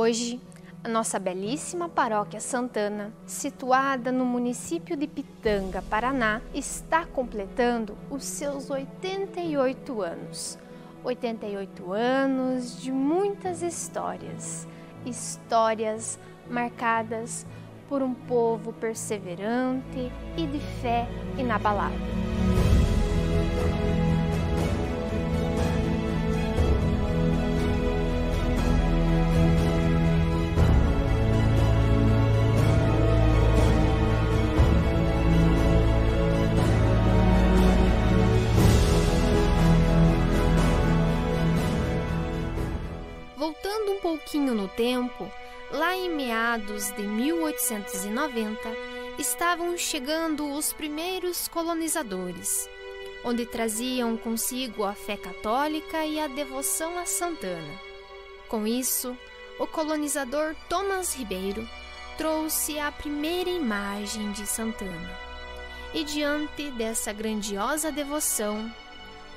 Hoje, a nossa belíssima paróquia Santana, situada no município de Pitanga, Paraná, está completando os seus 88 anos. 88 anos de muitas histórias, histórias marcadas por um povo perseverante e de fé inabalável. Voltando um pouquinho no tempo, lá em meados de 1890, estavam chegando os primeiros colonizadores, onde traziam consigo a fé católica e a devoção a Santana. Com isso, o colonizador Thomas Ribeiro trouxe a primeira imagem de Santana. E diante dessa grandiosa devoção,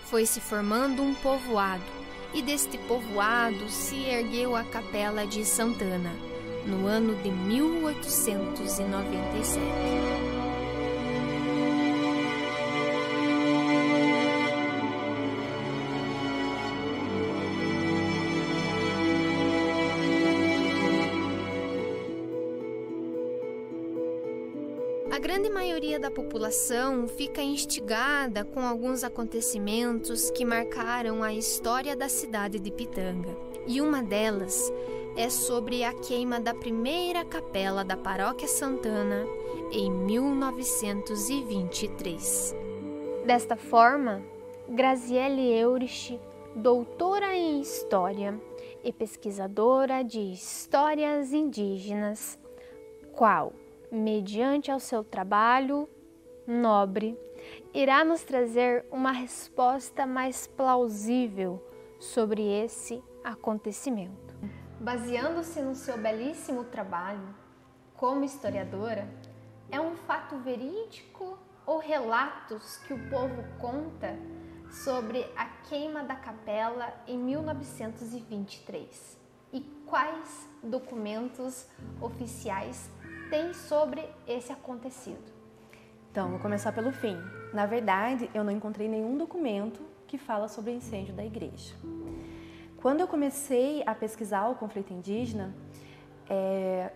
foi se formando um povoado, e deste povoado se ergueu a Capela de Santana, no ano de 1897. A grande maioria da população fica instigada com alguns acontecimentos que marcaram a história da cidade de Pitanga. E uma delas é sobre a queima da primeira capela da Paróquia Santana em 1923. Desta forma, Graziele Eurich, doutora em História e pesquisadora de histórias indígenas, qual, mediante ao seu trabalho nobre, irá nos trazer uma resposta mais plausível sobre esse acontecimento. Baseando-se no seu belíssimo trabalho como historiadora, é um fato verídico ou relatos que o povo conta sobre a queima da capela em 1923? E quais documentos oficiais tem sobre esse acontecido? Então, vou começar pelo fim. Na verdade, eu não encontrei nenhum documento que fala sobre o incêndio da igreja. Quando eu comecei a pesquisar o conflito indígena,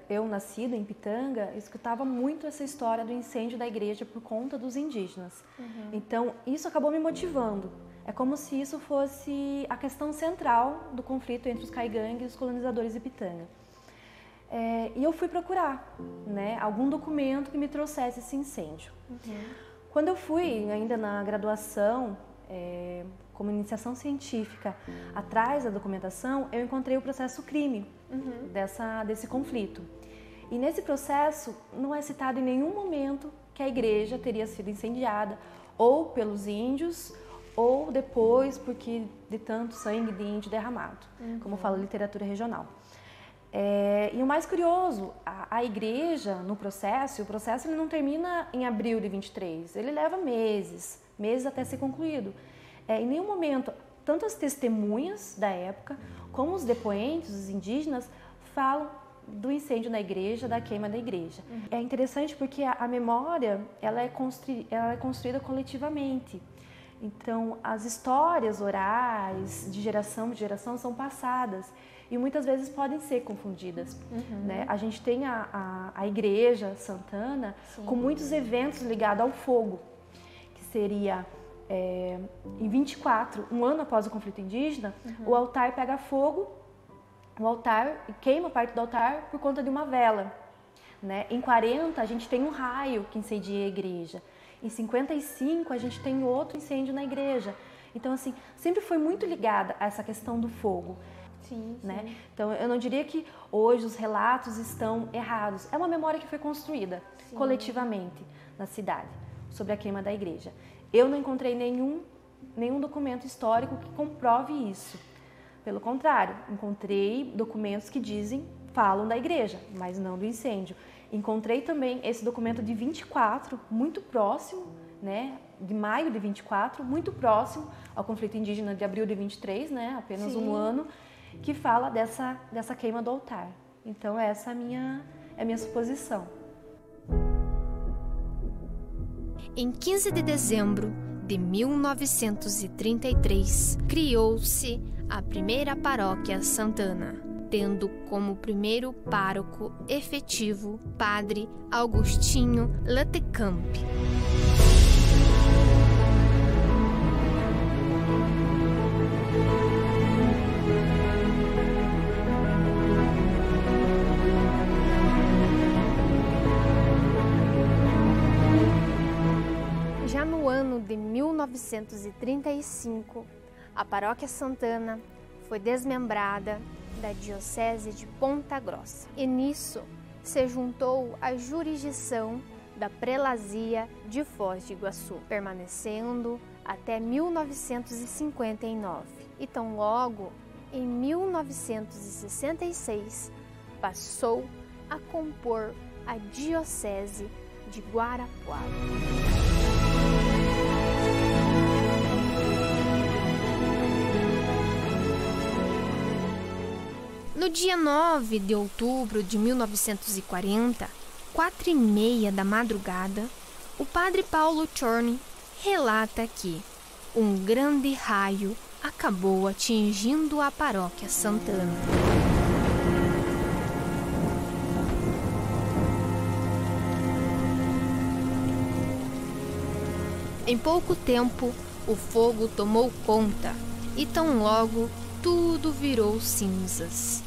eu, nascida em Pitanga, escutava muito essa história do incêndio da igreja por conta dos indígenas. Então, isso acabou me motivando. É como se isso fosse a questão central do conflito entre os caigangues e os colonizadores de Pitanga. E eu fui procurar, algum documento que me trouxesse esse incêndio. Quando eu fui, ainda na graduação, como iniciação científica, atrás da documentação, eu encontrei o processo crime desse conflito. E nesse processo não é citado em nenhum momento que a igreja teria sido incendiada ou pelos índios ou depois porque de tanto sangue de índio derramado, como fala a literatura regional. E o mais curioso, a igreja no processo, o processo ele não termina em abril de 23, ele leva meses até ser concluído. Em nenhum momento, tanto as testemunhas da época, como os depoentes, os indígenas, falam do incêndio na igreja, da queima da igreja. É interessante porque a memória ela é construída coletivamente. Então, as histórias orais de geração em geração são passadas e muitas vezes podem ser confundidas. A gente tem a igreja Santana com muitos eventos ligados ao fogo, que seria em 24, um ano após o conflito indígena, o altar pega fogo, o altar queima parte do altar por conta de uma vela. Em 40, a gente tem um raio que incendia a igreja. Em 55, a gente tem outro incêndio na igreja. Então, assim, sempre foi muito ligada a essa questão do fogo. Sim. Então, eu não diria que hoje os relatos estão errados. É uma memória que foi construída coletivamente na cidade sobre a queima da igreja. Eu não encontrei nenhum documento histórico que comprove isso. Pelo contrário, encontrei documentos que falam da igreja, mas não do incêndio. Encontrei também esse documento de 24, muito próximo, de maio de 24, muito próximo ao conflito indígena de abril de 23, apenas um ano. que fala dessa queima do altar. Então essa é a minha suposição. Em 15 de dezembro de 1933, criou-se a primeira paróquia Santana, tendo como primeiro pároco efetivo Padre Augustinho Latecamp. Já no ano de 1935, a Paróquia Santana foi desmembrada da Diocese de Ponta Grossa e nisso se juntou à jurisdição da Prelazia de Foz de Iguaçu, permanecendo até 1959. E tão logo, em 1966, passou a compor a Diocese de Guarapuava. No dia 9 de outubro de 1940, 4h30 da madrugada, o padre Paulo Chorny relata que um grande raio acabou atingindo a paróquia Santana. Em pouco tempo, o fogo tomou conta e tão logo tudo virou cinzas.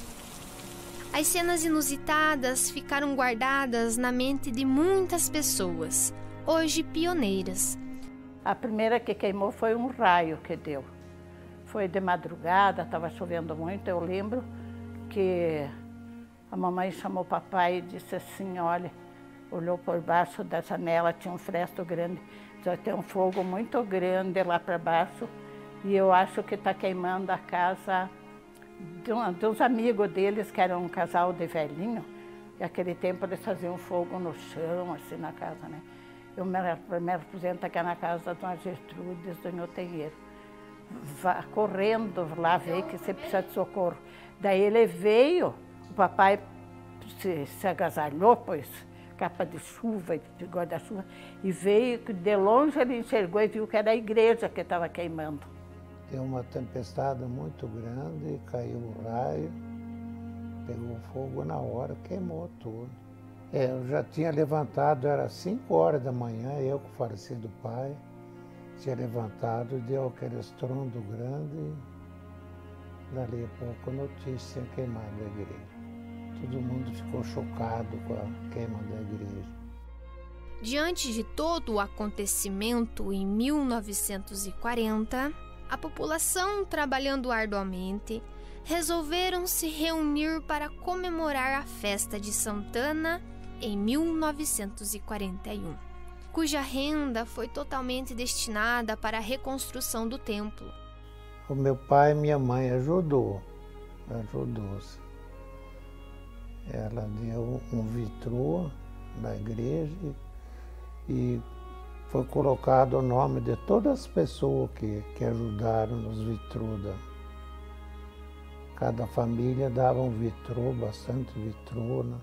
As cenas inusitadas ficaram guardadas na mente de muitas pessoas, hoje pioneiras. A primeira que queimou foi um raio que deu. Foi de madrugada, estava chovendo muito. Eu lembro que a mamãe chamou o papai e disse assim, olha, olhou por baixo da janela, tinha um fresto grande, já tem um fogo muito grande lá para baixo. E eu acho que está queimando a casa de uns amigos deles, que eram um casal de velhinho. E naquele tempo eles faziam fogo no chão, assim, na casa, né? Eu me apresento que é na casa de uma Gertrudes do Nhoteieiro. Vá correndo lá ver que você precisa de socorro. Daí ele veio, o papai se agasalhou, pois capa de chuva e de guarda-chuva, e veio, de longe ele enxergou e viu que era a igreja que estava queimando. Deu uma tempestade muito grande, caiu o raio, pegou fogo na hora, queimou tudo. Eu já tinha levantado, era 5 horas da manhã, eu com o falecido pai, tinha levantado e deu aquele estrondo grande, e dali a pouco notícia queimada a igreja. Todo mundo ficou chocado com a queima da igreja. Diante de todo o acontecimento em 1940, a população, trabalhando arduamente, resolveram se reunir para comemorar a festa de Santana em 1941, cuja renda foi totalmente destinada para a reconstrução do templo. O meu pai e minha mãe ajudou-se. Ela deu um vitrô na igreja e foi colocado o nome de todas as pessoas que ajudaram nos vitrôs. Cada família dava um vitrô, bastante vitrô, né?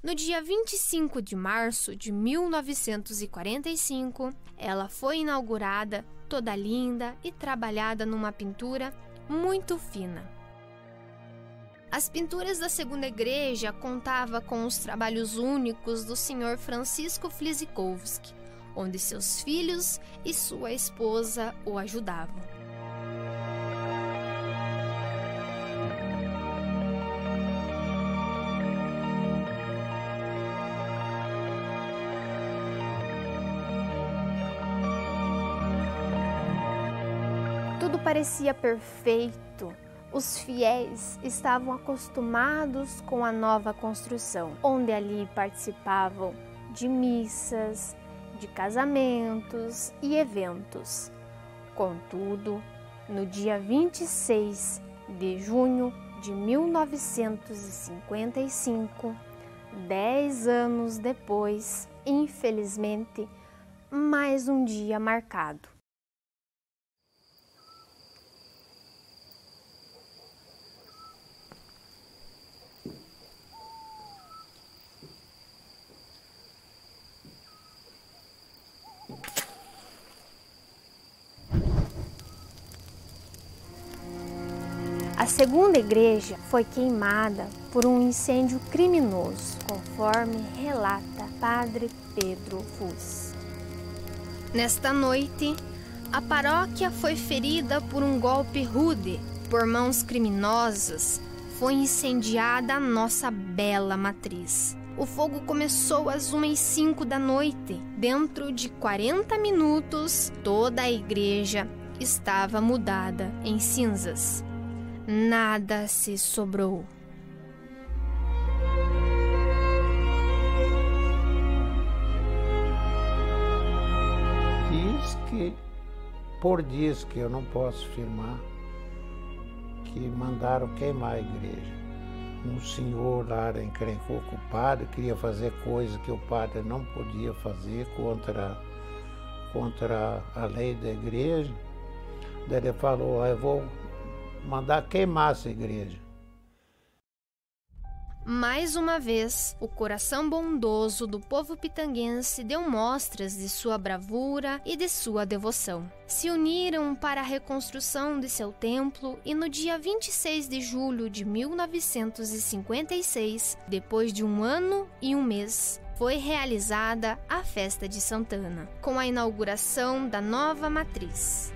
No dia 25 de março de 1945, ela foi inaugurada toda linda e trabalhada numa pintura muito fina. As pinturas da segunda igreja contavam com os trabalhos únicos do Sr. Francisco Flizikowski, onde seus filhos e sua esposa o ajudavam. Tudo parecia perfeito. Os fiéis estavam acostumados com a nova construção, onde ali participavam de missas, de casamentos e eventos. Contudo, no dia 26 de junho de 1955, 10 anos depois, infelizmente, mais um dia marcado. A segunda igreja foi queimada por um incêndio criminoso, conforme relata Padre Pedro Fus. Nesta noite, a paróquia foi ferida por um golpe rude. Por mãos criminosas, foi incendiada a nossa bela matriz. O fogo começou às 1h05 da noite. Dentro de 40 minutos, toda a igreja estava mudada em cinzas. Nada se sobrou. Diz que eu não posso afirmar que mandaram queimar a igreja. Um senhor lá encrencou com o padre, queria fazer coisa que o padre não podia fazer contra a lei da igreja. Daí ele falou, eu vou mandar queimar essa igreja. Mais uma vez, o coração bondoso do povo pitanguense deu mostras de sua bravura e de sua devoção. Se uniram para a reconstrução de seu templo e no dia 26 de julho de 1956, depois de 1 ano e 1 mês, foi realizada a festa de Santana, com a inauguração da nova matriz.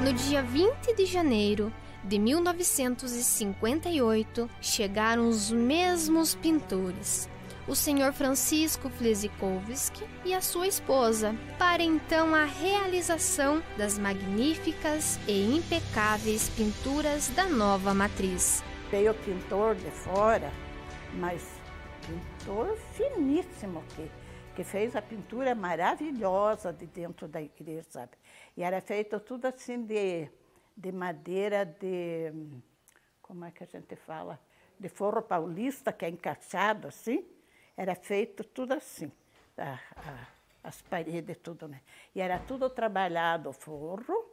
No dia 20 de janeiro de 1958, chegaram os mesmos pintores, o Sr. Francisco Fleszikowski e a sua esposa, para então a realização das magníficas e impecáveis pinturas da nova matriz. Veio o pintor de fora, mas pintor finíssimo que fez a pintura maravilhosa de dentro da igreja, sabe? E era feito tudo assim de madeira de, como é que a gente fala? De forro paulista, que é encaixado assim. Era feito tudo assim, as paredes, tudo, né? E era tudo trabalhado, forro,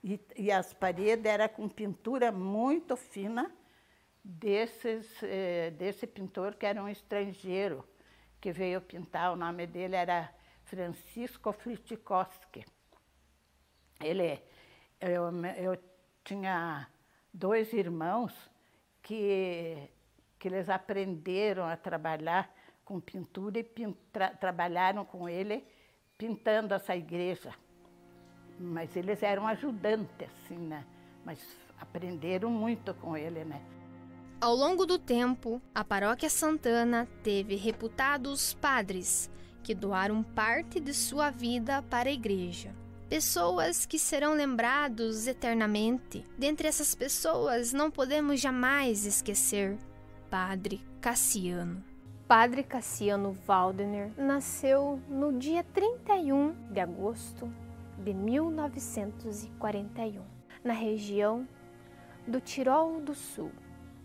e as paredes eram com pintura muito fina desse pintor que era um estrangeiro, que veio pintar. O nome dele era Francisco Fleszikowski. Eu tinha 2 irmãos que eles aprenderam a trabalhar com pintura e trabalharam com ele pintando essa igreja. Mas eles eram ajudantes, assim, né? Mas aprenderam muito com ele, né? Ao longo do tempo, a Paróquia Santana teve reputados padres que doaram parte de sua vida para a igreja. Pessoas que serão lembrados eternamente. Dentre essas pessoas, não podemos jamais esquecer Padre Cassiano. Padre Cassiano Waldener nasceu no dia 31 de agosto de 1941, na região do Tirol do Sul,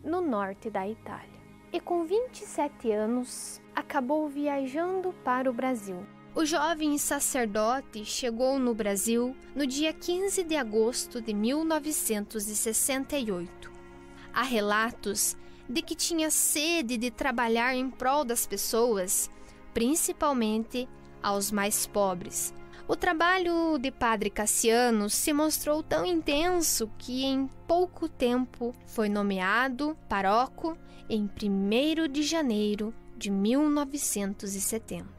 no norte da Itália. E com 27 anos, acabou viajando para o Brasil. O jovem sacerdote chegou no Brasil no dia 15 de agosto de 1968. Há relatos de que tinha sede de trabalhar em prol das pessoas, principalmente aos mais pobres. O trabalho de Padre Cassiano se mostrou tão intenso que em pouco tempo foi nomeado pároco em 1º de janeiro de 1970.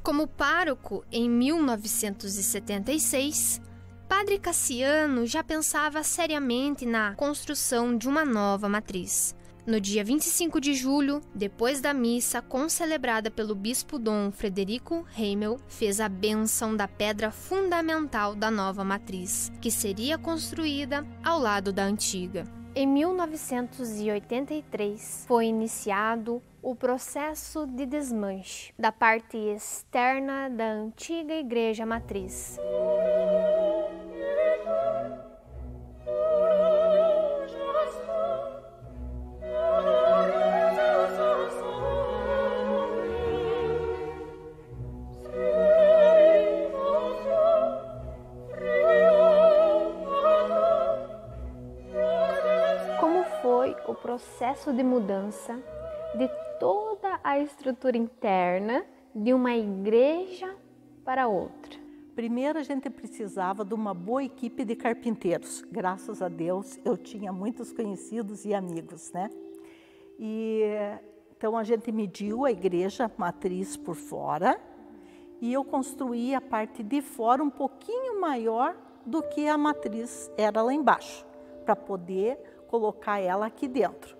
Como pároco em 1976, Padre Cassiano já pensava seriamente na construção de uma nova matriz. No dia 25 de julho, depois da missa concelebrada pelo bispo Dom Frederico Heimel, fez a bênção da pedra fundamental da nova matriz, que seria construída ao lado da antiga. Em 1983, foi iniciado o processo de desmanche da parte externa da antiga igreja matriz. O processo de mudança de toda a estrutura interna de uma igreja para outra? Primeiro a gente precisava de uma boa equipe de carpinteiros. Graças a Deus eu tinha muitos conhecidos e amigos, né? Então a gente mediu a igreja matriz por fora e eu construí a parte de fora um pouquinho maior do que a matriz era lá embaixo, para poder colocar ela aqui dentro.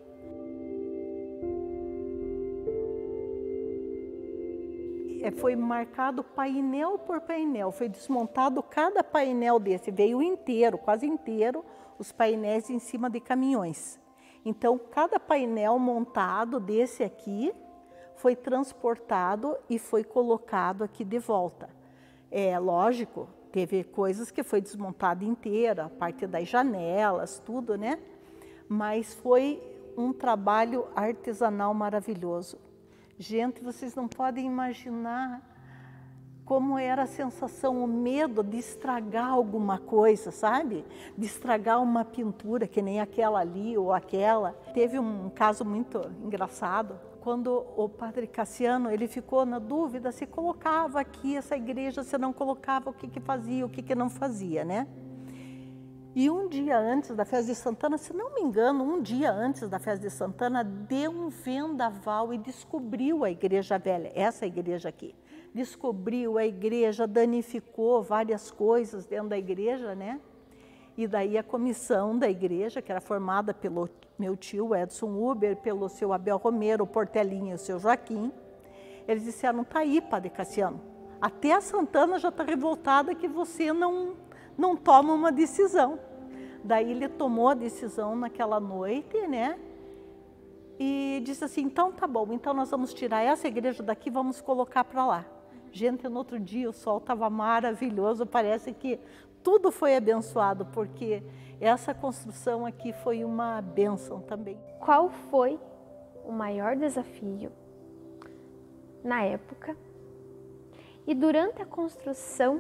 Foi marcado painel por painel, foi desmontado cada painel desse, veio inteiro, quase inteiro, os painéis em cima de caminhões. Então, cada painel montado desse aqui foi transportado e foi colocado aqui de volta. Lógico, teve coisas que foi desmontada inteira, a parte das janelas, tudo, né? Mas foi um trabalho artesanal maravilhoso. Gente, vocês não podem imaginar como era a sensação, o medo de estragar alguma coisa, sabe? De estragar uma pintura, que nem aquela ali ou aquela. Teve um caso muito engraçado, quando o padre Cassiano, ele ficou na dúvida se colocava aqui essa igreja, se não colocava, o que fazia, o que não fazia, né? E um dia antes da festa de Santana, se não me engano, um dia antes da festa de Santana, deu um vendaval e descobriu a igreja velha, essa igreja aqui. Descobriu a igreja, danificou várias coisas dentro da igreja, né? E daí a comissão da igreja, que era formada pelo meu tio Edson Huber, pelo seu Abel Romero, o Portelinha e o seu Joaquim, eles disseram, tá aí, padre Cassiano, até a Santana já está revoltada que você não toma uma decisão. Daí ele tomou a decisão naquela noite, né? E disse assim, então tá bom, então nós vamos tirar essa igreja daqui e vamos colocar para lá. Gente, no outro dia o sol estava maravilhoso, parece que tudo foi abençoado, porque essa construção aqui foi uma bênção também. Qual foi o maior desafio na época? E durante a construção,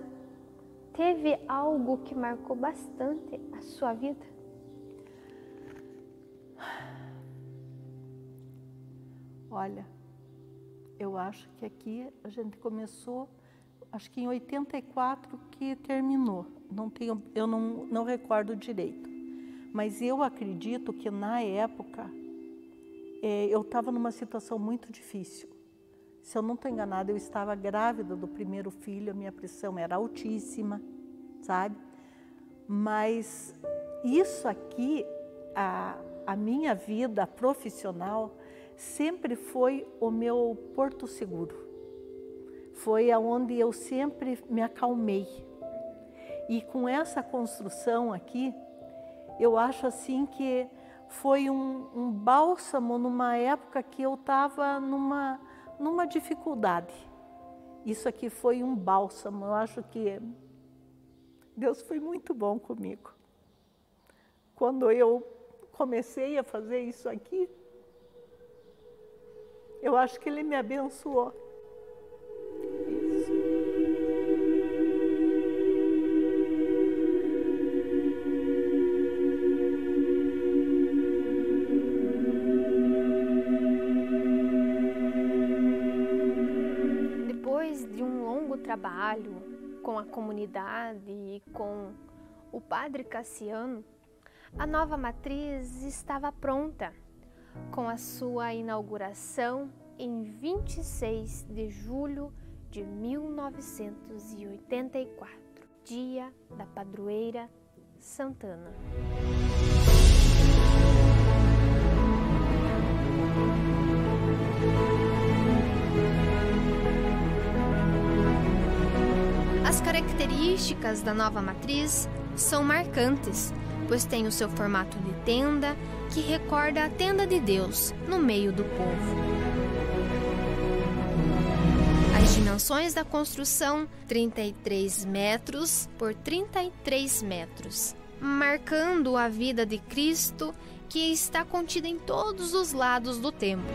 teve algo que marcou bastante a sua vida? Olha, eu acho que aqui a gente começou, acho que em 84 que terminou. Eu não recordo direito. Mas eu acredito que na época eu estava numa situação muito difícil. Se eu não estou enganada, eu estava grávida do primeiro filho, a minha pressão era altíssima, sabe? Mas isso aqui, a minha vida profissional, sempre foi o meu porto seguro. Foi aonde eu sempre me acalmei. E com essa construção aqui, eu acho assim que foi um bálsamo numa época que eu estava numa dificuldade. Isso aqui foi um bálsamo. Eu acho que Deus foi muito bom comigo. Quando eu comecei a fazer isso aqui, eu acho que Ele me abençoou. Isso. Trabalho com a comunidade e com o padre Cassiano, a nova matriz estava pronta, com a sua inauguração em 26 de julho de 1984, dia da padroeira Santana. As características da nova matriz são marcantes, pois tem o seu formato de tenda, que recorda a tenda de Deus no meio do povo. As dimensões da construção, 33 metros por 33 metros, marcando a vida de Cristo que está contida em todos os lados do templo.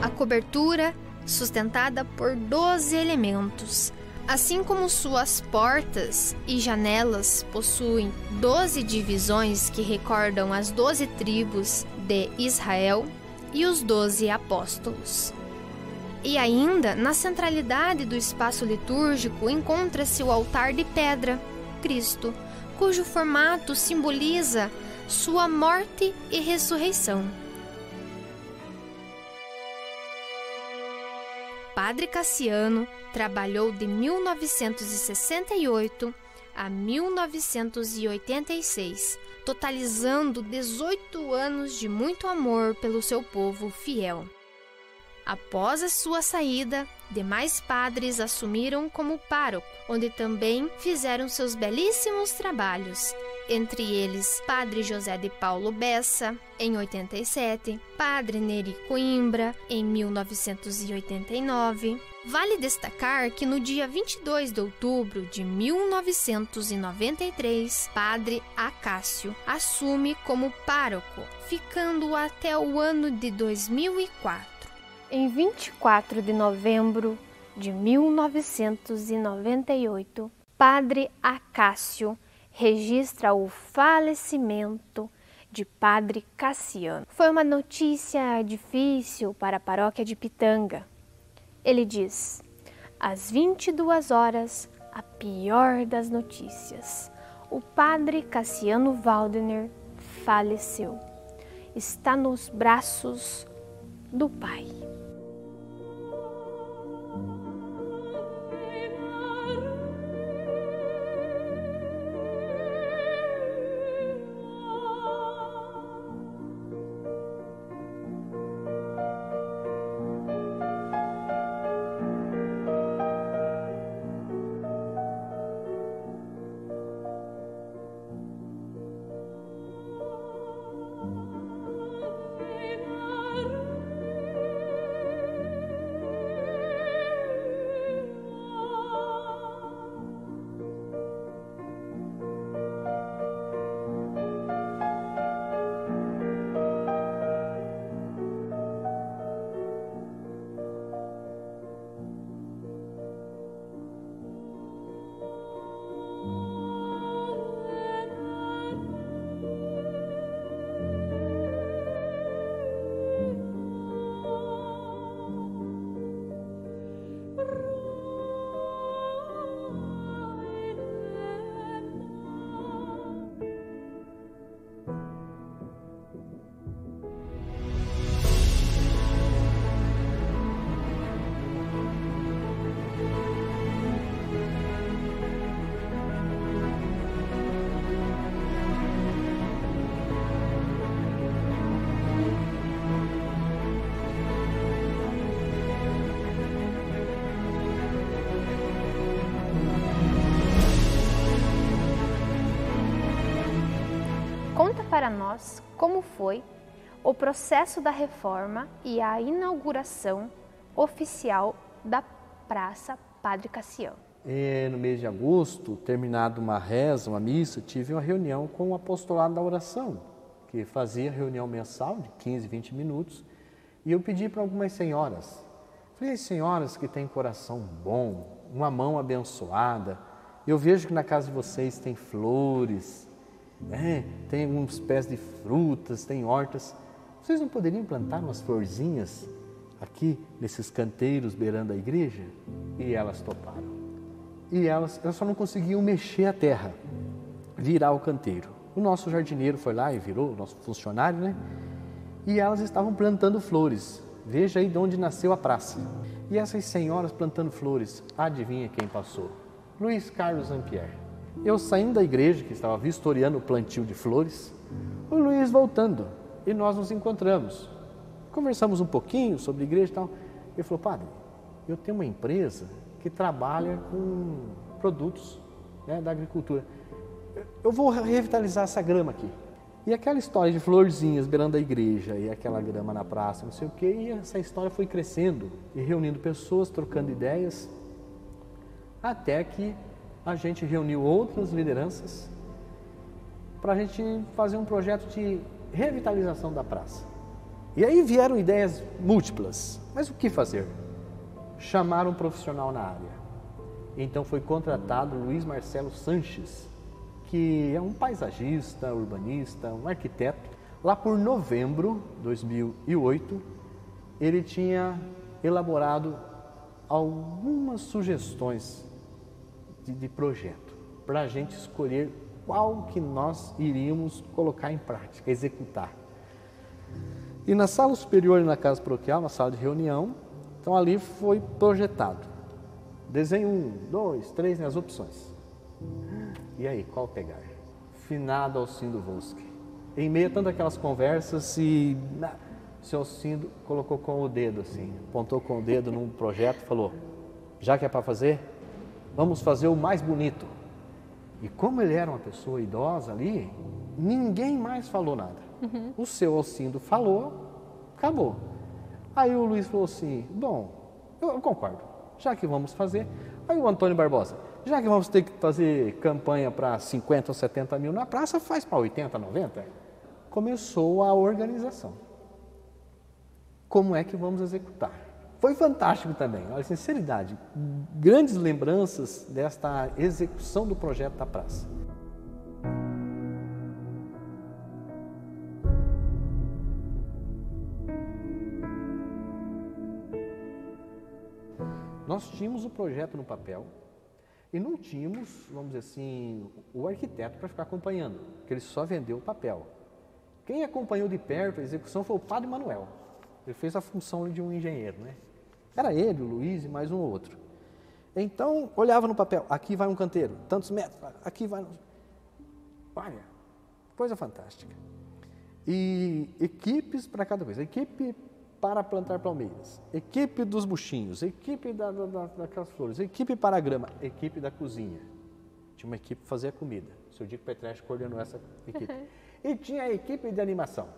A cobertura, sustentada por 12 elementos, assim como suas portas e janelas possuem 12 divisões que recordam as 12 tribos de Israel e os 12 apóstolos. E ainda, na centralidade do espaço litúrgico, encontra-se o altar de pedra, Cristo, cujo formato simboliza sua morte e ressurreição. Padre Cassiano trabalhou de 1968 a 1986, totalizando 18 anos de muito amor pelo seu povo fiel. Após a sua saída, demais padres assumiram como pároco, onde também fizeram seus belíssimos trabalhos. Entre eles, Padre José de Paulo Bessa, em 87, Padre Neri Coimbra, em 1989. Vale destacar que no dia 22 de outubro de 1993, Padre Acácio assume como pároco, ficando até o ano de 2004. Em 24 de novembro de 1998, Padre Acácio registra o falecimento de Padre Cassiano. Foi uma notícia difícil para a paróquia de Pitanga. Ele diz: às 22 horas, a pior das notícias. O Padre Cassiano Waldner faleceu. Está nos braços do Pai. Conta para nós como foi o processo da reforma e a inauguração oficial da Praça Padre Cassiano. No mês de agosto, terminado uma reza, uma missa, tive uma reunião com o apostolado da oração, que fazia reunião mensal de 15, 20 minutos, e eu pedi para algumas senhoras. Falei, senhoras que têm coração bom, uma mão abençoada, eu vejo que na casa de vocês tem flores, tem uns pés de frutas, tem hortas. Vocês não poderiam plantar umas florzinhas aqui nesses canteiros beirando a igreja? E elas toparam. E elas só não conseguiam mexer a terra, virar o canteiro. O nosso jardineiro foi lá e virou, o nosso funcionário, né? E elas estavam plantando flores. Veja aí de onde nasceu a praça. E essas senhoras plantando flores, adivinha quem passou? Luiz Carlos Ampierre. Eu saindo da igreja, que estava vistoriando o plantio de flores, o Luiz voltando, e nós nos encontramos. Conversamos um pouquinho sobre a igreja e tal. Ele falou, padre, eu tenho uma empresa que trabalha com produtos, da agricultura. Eu vou revitalizar essa grama aqui. E aquela história de florzinhas beirando a igreja e aquela grama na praça, não sei o quê, e essa história foi crescendo e reunindo pessoas, trocando ideias, até que a gente reuniu outras lideranças para a gente fazer um projeto de revitalização da praça. E aí vieram ideias múltiplas, mas o que fazer? Chamar um profissional na área. Então foi contratado Luiz Marcelo Sanches, que é um paisagista, urbanista, um arquiteto. Lá por novembro de 2008, ele tinha elaborado algumas sugestões de projeto para a gente escolher qual que nós iríamos colocar em prática, executar. E na sala superior e na casa paroquial, na sala de reunião, então ali foi projetado. Desenho 1, 2, 3, né, as opções. E aí, qual pegar? Finado Alcindo Volsky. Em meio a tantas aquelas conversas, o senhor Alcindo colocou com o dedo assim, apontou com o dedo num projeto e falou, já que é para fazer, vamos fazer o mais bonito. E como ele era uma pessoa idosa ali, ninguém mais falou nada. O seu Alcindo falou, acabou. Aí o Luiz falou assim, bom, eu concordo, já que vamos fazer. Aí o Antônio Barbosa, já que vamos ter que fazer campanha para 50 ou 70 mil na praça, faz para 80, 90. Começou a organização. Como é que vamos executar? Foi fantástico também, olha, sinceridade, grandes lembranças desta execução do projeto da praça. Nós tínhamos o projeto no papel e não tínhamos, vamos dizer assim, o arquiteto para ficar acompanhando, porque ele só vendeu o papel. Quem acompanhou de perto a execução foi o Padre Manuel. Ele fez a função de um engenheiro, né? Era ele, o Luiz e mais um ou outro. Então, olhava no papel, aqui vai um canteiro, tantos metros, aqui vai... Olha, coisa fantástica. E equipes para cada coisa. Equipe para plantar palmeiras, equipe dos buchinhos, equipe daquelas flores, equipe para a grama, equipe da cozinha. Tinha uma equipe para fazer a comida. O seu Dico Petreschi coordenou essa equipe. E tinha a equipe de animação.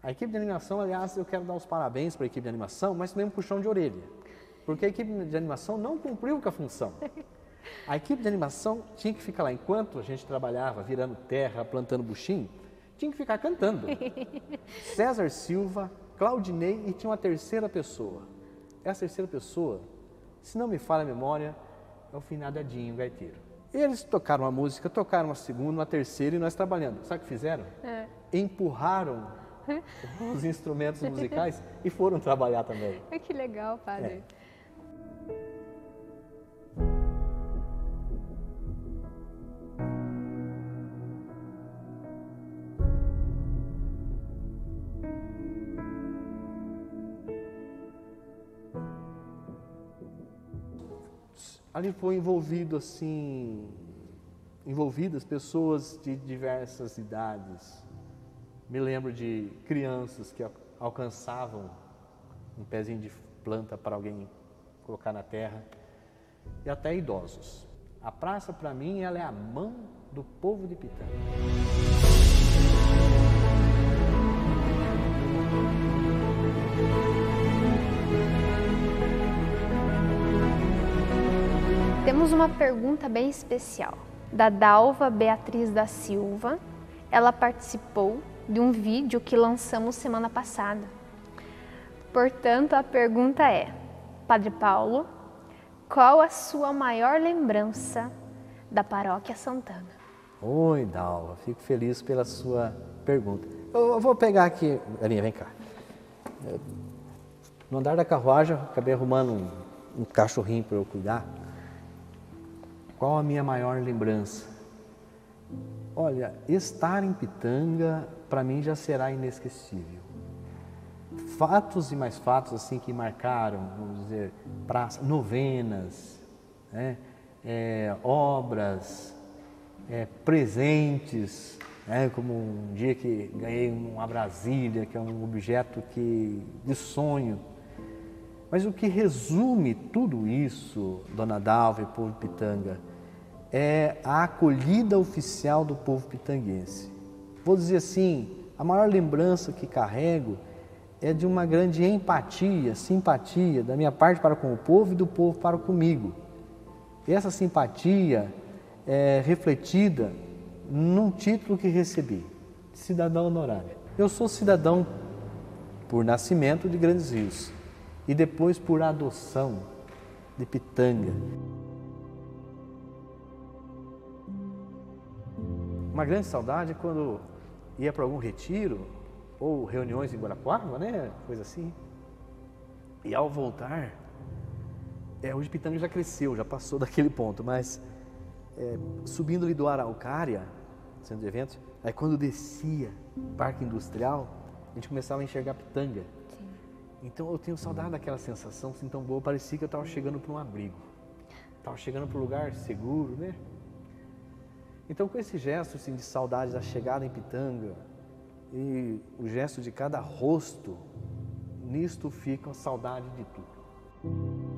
A equipe de animação, aliás, eu quero dar os parabéns para a equipe de animação, mas também um puxão de orelha. Porque a equipe de animação não cumpriu com a função. A equipe de animação tinha que ficar lá enquanto a gente trabalhava, virando terra, plantando buchinho, tinha que ficar cantando. César Silva, Claudinei e tinha uma terceira pessoa. Essa terceira pessoa, se não me falha a memória, é o finado Edinho, gaiteiro. Eles tocaram uma música, tocaram uma segunda, uma terceira e nós trabalhando. Sabe o que fizeram? Empurraram os instrumentos musicais e foram trabalhar também. Que legal, padre. Ali foi envolvidas pessoas de diversas idades. Me lembro de crianças que alcançavam um pezinho de planta para alguém colocar na terra, e até idosos. A praça, para mim, ela é a mão do povo de Pitanga. Temos uma pergunta bem especial, da Dalva Beatriz da Silva. Ela participou de um vídeo que lançamos semana passada. Portanto, a pergunta é: Padre Paulo, qual a sua maior lembrança da Paróquia Santana? Oi, Dalva, fico feliz pela sua pergunta. Eu vou pegar aqui, Aninha, vem cá. No andar da carruagem, acabei arrumando um cachorrinho para eu cuidar. Qual a minha maior lembrança? Olha, estar em Pitanga, para mim, já será inesquecível. Fatos e mais fatos assim que marcaram, vamos dizer, praça, novenas, né? Obras, presentes, né? Como um dia que ganhei uma Brasília, que é um objeto de sonho. Mas o que resume tudo isso, Dona Dalva e povo Pitanga, é a acolhida oficial do povo pitanguense. Vou dizer assim, a maior lembrança que carrego é de uma grande empatia, simpatia da minha parte para com o povo e do povo para comigo. E essa simpatia é refletida num título que recebi, cidadão honorário. Eu sou cidadão por nascimento de Grandes Rios e depois por adoção de Pitanga. Uma grande saudade quando ia para algum retiro ou reuniões em Guarapuava, né? Coisa assim. E ao voltar, hoje Pitanga já cresceu, já passou daquele ponto, mas subindo ali do Araucária, centro de eventos, aí quando descia Parque Industrial, a gente começava a enxergar Pitanga. Sim. Então eu tenho saudade daquela sensação assim tão boa, parecia que eu estava chegando para um abrigo, estava chegando para um lugar seguro, né? Então com esse gesto assim, de saudade da chegada em Pitanga e o gesto de cada rosto, nisto fica a saudade de tudo.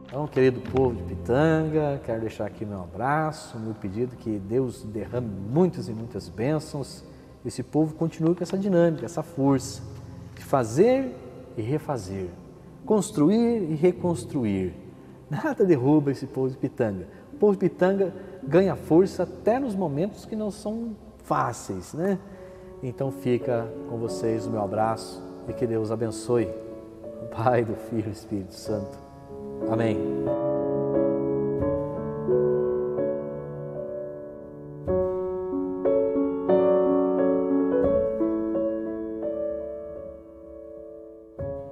Então, querido povo de Pitanga, quero deixar aqui meu abraço, meu pedido que Deus derrame muitas e muitas bênçãos. Esse povo continue com essa dinâmica, essa força de fazer e refazer, construir e reconstruir. Nada derruba esse povo de Pitanga. O povo de Pitanga ganha força até nos momentos que não são fáceis, né? Então fica com vocês o meu abraço e que Deus abençoe. O Pai, do Filho e do Espírito Santo. Amém.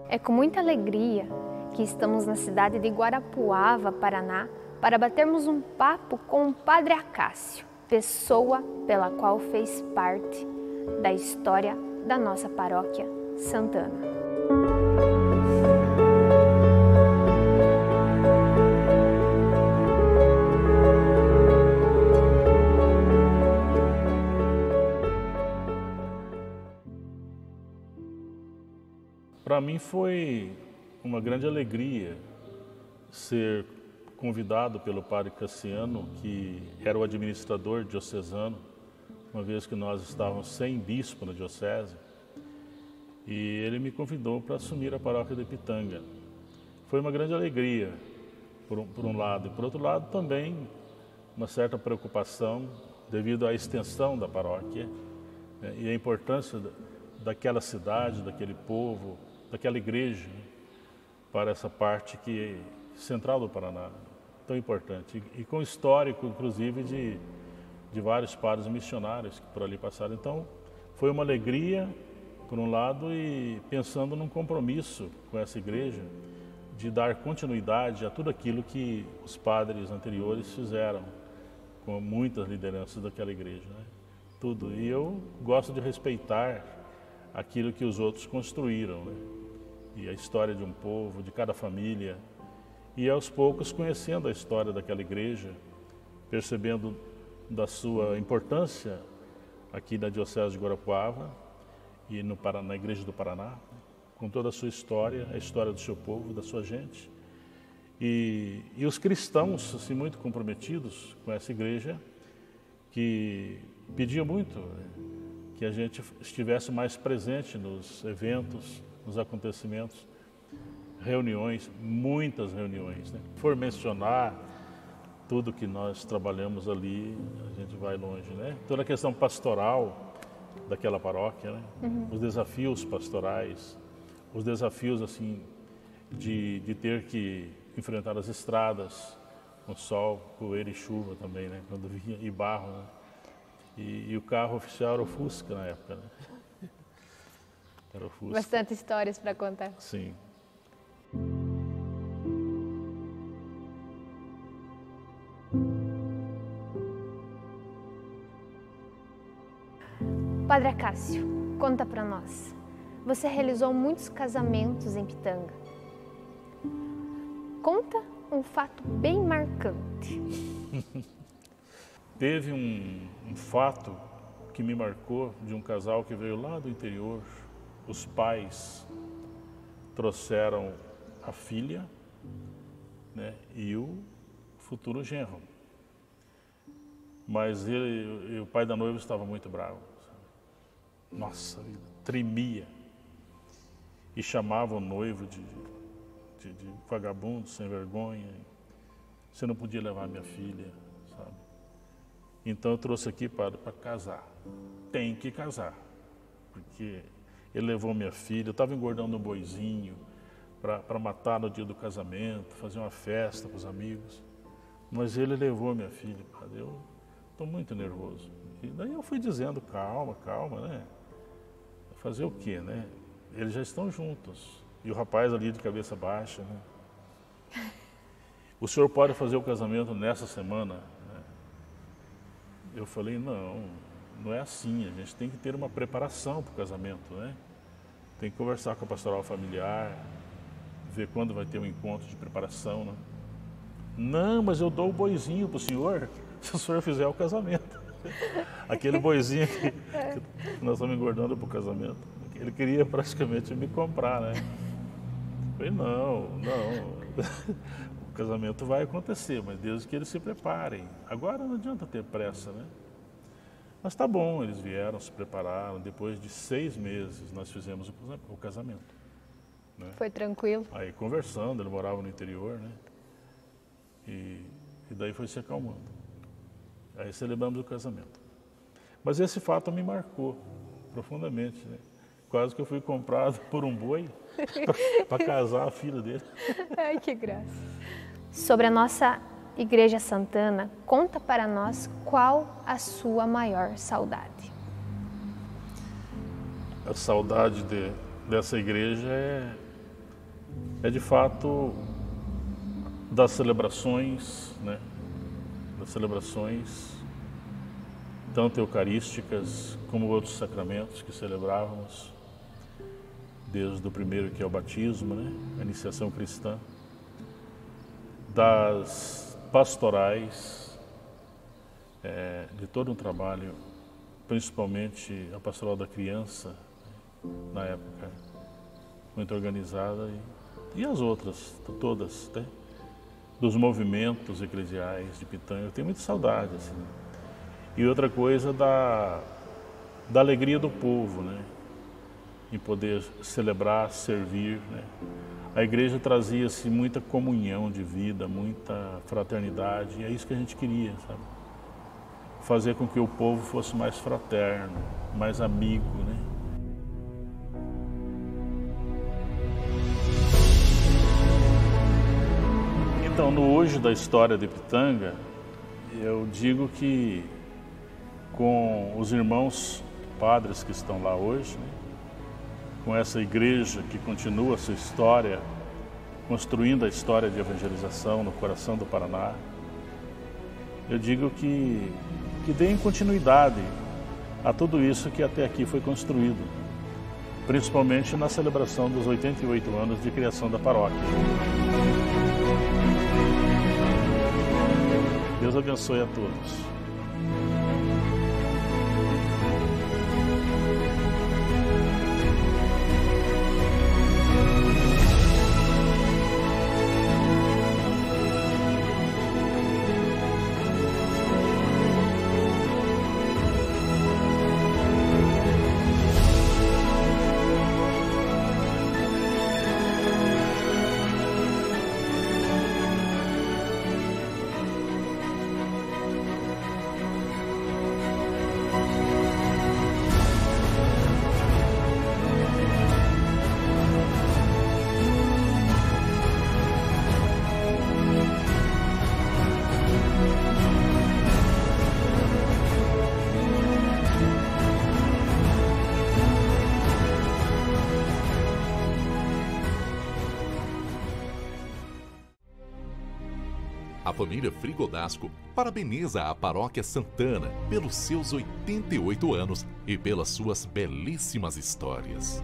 É com muita alegria que estamos na cidade de Guarapuava, Paraná, para batermos um papo com o Padre Acácio, pessoa pela qual fez parte da história da nossa paróquia Santana. Para mim foi uma grande alegria ser convidado pelo Padre Cassiano, que era o administrador diocesano, uma vez que nós estávamos sem bispo na diocese, e ele me convidou para assumir a paróquia de Pitanga. Foi uma grande alegria, por um lado, e por outro lado também uma certa preocupação devido à extensão da paróquia, né, e a importância daquela cidade, daquele povo, daquela igreja, para essa parte que é central do Paraná, tão importante. E com histórico, inclusive, de vários padres missionários que por ali passaram. Então, foi uma alegria, por um lado, e pensando num compromisso com essa igreja, de dar continuidade a tudo aquilo que os padres anteriores fizeram, com muitas lideranças daquela igreja, né? Tudo. E eu gosto de respeitar aquilo que os outros construíram, né? E a história de um povo, de cada família, e aos poucos conhecendo a história daquela igreja, percebendo da sua importância aqui na Diocese de Guarapuava e na Igreja do Paraná, com toda a sua história, a história do seu povo, da sua gente. E os cristãos, assim, muito comprometidos com essa igreja, que pediam muito que a gente estivesse mais presente nos eventos, nos acontecimentos, reuniões, muitas reuniões, né? Se for mencionar tudo que nós trabalhamos ali, a gente vai longe, né? Toda a questão pastoral daquela paróquia, né? Os desafios pastorais, os desafios assim de ter que enfrentar as estradas com sol, poeira e chuva também, né? Quando vinha, e barro, né? E o carro oficial era o Fusca na época, né? Era o Fusca. Bastante histórias para contar. Sim. Padre Acácio, conta para nós. Você realizou muitos casamentos em Pitanga. Conta um fato bem marcante. Teve um fato que me marcou de um casal que veio lá do interior. Os pais trouxeram a filha, né, e o futuro genro. Mas o pai da noiva estava muito bravo. Nossa vida, tremia. E chamava o noivo de vagabundo, sem vergonha. Você não podia levar minha filha, sabe? Então eu trouxe aqui para casar. Tem que casar. Porque ele levou minha filha, eu estava engordando um boizinho para matar no dia do casamento, fazer uma festa para os amigos. Mas ele levou minha filha, padre. Eu estou muito nervoso. E daí eu fui dizendo, calma, calma, né? Fazer o quê, né? eles já estão juntos. E o rapaz ali de cabeça baixa, né? O senhor pode fazer o casamento nessa semana? Eu falei, não é assim, a gente tem que ter uma preparação para o casamento, né? Tem que conversar com a pastoral familiar, ver quando vai ter um encontro de preparação, né? Não, mas eu dou o boizinho para o senhor, se o senhor fizer o casamento. Aquele boizinho que nós estamos engordando para o casamento. Ele queria praticamente me comprar, né? Eu falei, não. O casamento vai acontecer, mas Deus que eles se preparem. Agora não adianta ter pressa, né? Mas tá bom, eles vieram, se prepararam. Depois de 6 meses, nós fizemos o casamento. Né? Foi tranquilo? Aí conversando, ele morava no interior, né? E daí foi se acalmando. Aí celebramos o casamento. Mas esse fato me marcou profundamente, né? Quase que eu fui comprado por um boi para casar a filha dele. Ai, que graça. Sobre a nossa Igreja Santana, conta para nós qual a sua maior saudade. A saudade dessa igreja é de fato das celebrações, né? Das celebrações tanto eucarísticas como outros sacramentos que celebrávamos, desde o primeiro, que é o batismo, né? A iniciação cristã, das pastorais, de todo um trabalho, principalmente a pastoral da criança, na época muito organizada, e as outras, todas, né? Dos movimentos eclesiais de Pitanga. Eu tenho muita saudade, assim. E outra coisa da alegria do povo, né? Em poder celebrar, servir, né? A igreja trazia-se muita comunhão de vida, muita fraternidade, e é isso que a gente queria, sabe? Fazer com que o povo fosse mais fraterno, mais amigo, né? Então, no hoje da história de Pitanga, eu digo que com os irmãos padres que estão lá hoje, né? Com essa igreja que continua a sua história, construindo a história de evangelização no coração do Paraná, eu digo que deem continuidade a tudo isso que até aqui foi construído, principalmente na celebração dos 88 anos de criação da paróquia. Deus abençoe a todos. A família Frigodasco parabeniza a Paróquia Santana pelos seus 88 anos e pelas suas belíssimas histórias.